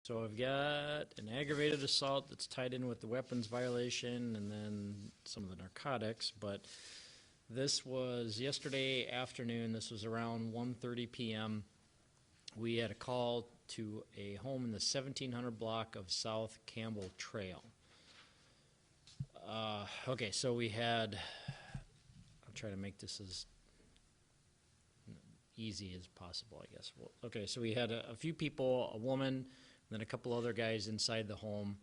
So I've got an aggravated assault that's tied in with the weapons violation and then some of the narcotics, but this was yesterday afternoon. This was around 1:30 p.m. We had a call to a home in the 1700 block of South Campbell Trail. Okay, so we had, I'll try to make this as easy as possible, I guess. Well, okay, so we had a few people, a woman, and then a couple other guys inside the home.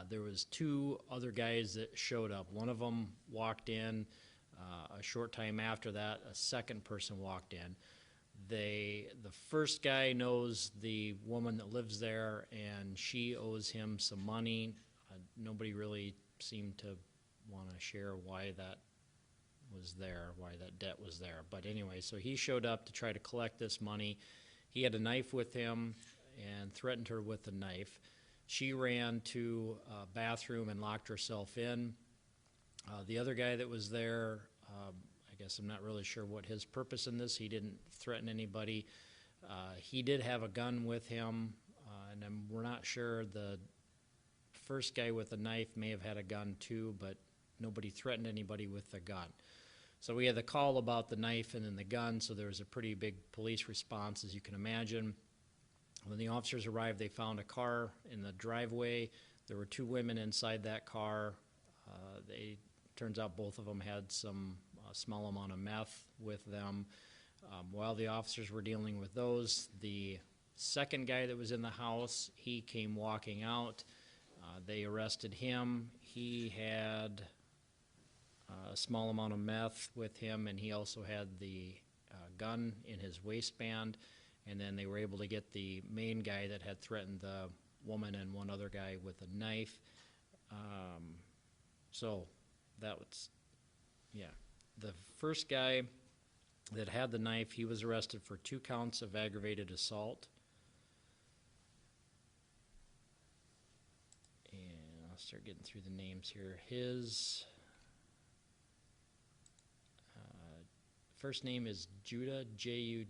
There was two other guys that showed up. One of them walked in. A short time after that, a second person walked in. The first guy knows the woman that lives there, and she owes him some money. Nobody really seemed to want to share why that was there, why that debt was there. But anyway, so he showed up to try to collect this money. He had a knife with him and threatened her with the knife. She ran to a bathroom and locked herself in. The other guy that was there, I guess I'm not really sure what his purpose in this. He didn't threaten anybody. He did have a gun with him, and we're not sure. The first guy with the knife may have had a gun too, but nobody threatened anybody with the gun. So we had the call about the knife and then the gun, so there was a pretty big police response, as you can imagine. When the officers arrived, they found a car in the driveway. There were two women inside that car. Turns out both of them had some small amount of meth with them. While the officers were dealing with those, the second guy that was in the house, he came walking out. They arrested him. He had a small amount of meth with him, and he also had the gun in his waistband. And then they were able to get the main guy that had threatened the woman and one other guy with a knife. So that was, yeah. The first guy that had the knife, he was arrested for 2 counts of aggravated assault. And I'll start getting through the names here. His first name is Judah, Judah.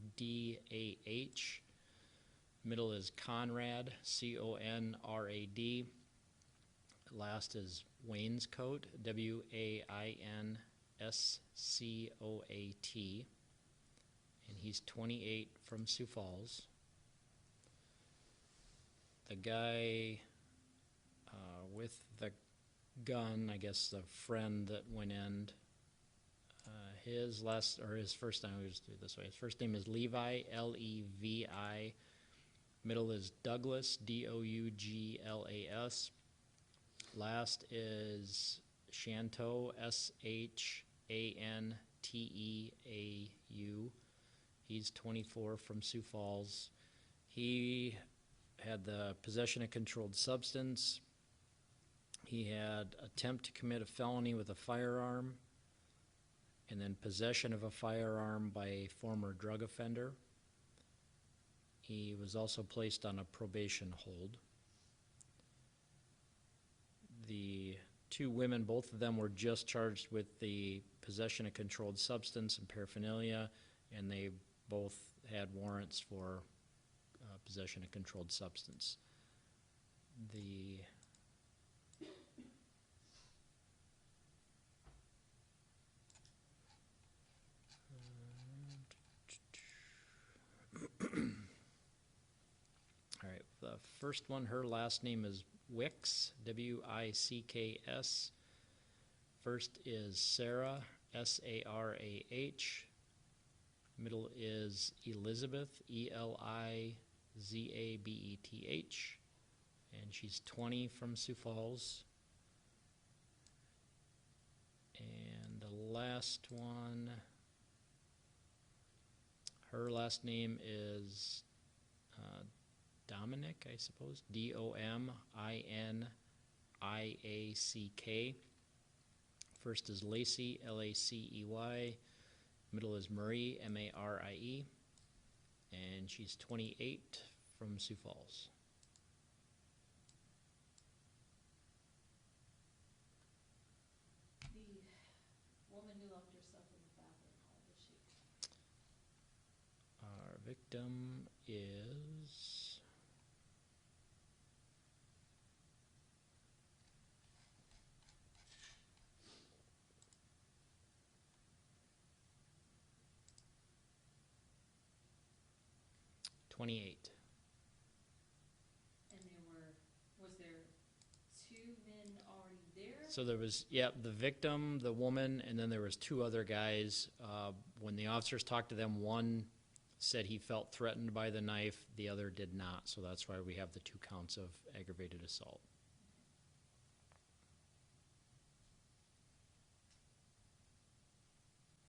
Middle is Conrad, Conrad. Last is Wainscoat, Wainscoat. And he's 28 from Sioux Falls. The guy with the gun, I guess the friend that went in, his first name, we'll just do it this way. His first name is Levi, Levi. Middle is Douglas, Douglas. Last is Shanteau, Shanteau. He's 24 from Sioux Falls. He had the possession of controlled substance. He had attempt to commit a felony with a firearm, and then possession of a firearm by a former drug offender. He was also placed on a probation hold. The two women, both of them were just charged with the possession of controlled substance and paraphernalia, and they both had warrants for possession of controlled substance. All right, the first one, her last name is Wicks, Wicks. First is Sarah, Sarah. Middle is Elizabeth, Elizabeth. And she's 20 from Sioux Falls. And the last one, her last name is Dominic, I suppose, Dominiack. First is Lacey, Lacey. Middle is Marie, Marie. And she's 28 from Sioux Falls. The woman who locked herself in the bathroom, how old is she? Our victim is 28. And was there two men already there? So there was, the victim, the woman, and then there was two other guys. When the officers talked to them, one said he felt threatened by the knife, the other did not. So that's why we have the 2 counts of aggravated assault.